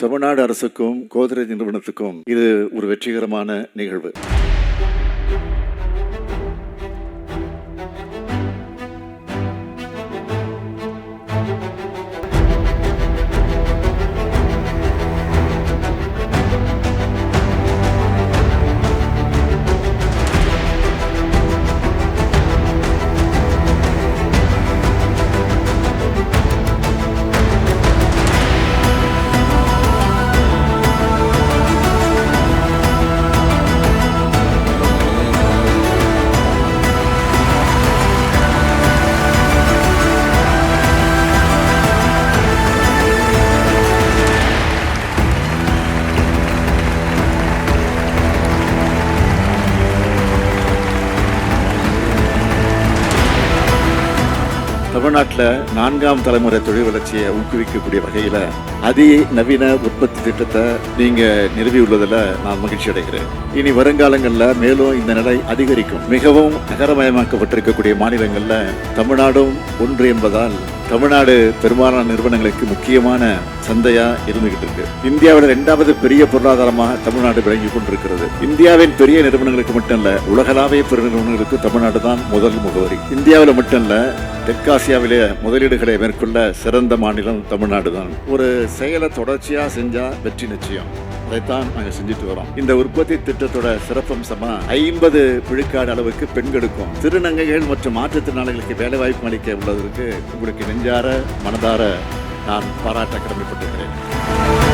தமிழ்நாடு அரசுக்கும் கோத்ரேஜ் நிறுவனத்துக்கும் இது ஒரு வெற்றிகரமான நிகழ்வு. தமிழ்நாட்டில் 4ஆம் தலைமுறை தொழில் வளர்ச்சியை ஊக்குவிக்கக்கூடிய வகையில் அதிநவீன உற்பத்தி திட்டத்தை நீங்கள் நிறுவியுள்ளதில் நான் மகிழ்ச்சி அடைகிறேன். இனி வருங்காலங்களில் மேலும் இந்த நிலை அதிகரிக்கும். மிகவும் நகரமயமாக்கப்பட்டிருக்கக்கூடிய மாநிலங்களில் தமிழ்நாடும் ஒன்று என்பதால் தமிழ்நாடு பெரும்பாலான நிறுவனங்களுக்கு முக்கியமான சந்தையா இருந்துகிட்டு இருக்கு. இந்தியாவோட 2வது பெரிய பொருளாதாரமாக தமிழ்நாடு விளங்கி கொண்டிருக்கிறது. இந்தியாவின் பெரிய நிறுவனங்களுக்கு மட்டும் இல்ல, உலகளாவிய பெரு நிறுவனங்களுக்கு தமிழ்நாடு தான் முதல் முகவரி. இந்தியாவில் மட்டும் இல்ல, தெற்காசியாவிலே முதலீடுகளை மேற்கொள்ள சிறந்த மாநிலம் தமிழ்நாடு தான். ஒரு செயலை தொடர்ச்சியா செஞ்சா வெற்றி நிச்சயம். அதைத்தான் நாங்கள் செஞ்சுட்டு வரோம். இந்த உற்பத்தி திட்டத்தோட சிறப்பம்சமா 50 விழுக்காடு அளவுக்கு பெண்களுக்கும் திருநங்கைகள் மற்றும் மாற்றுத்திறனாளிகளுக்கு வேலை வாய்ப்பு அளிக்க உள்ளதற்கு உங்களுக்கு நெஞ்சார மனதார நான் பாராட்ட கடமைப்பட்டிருக்கிறேன்.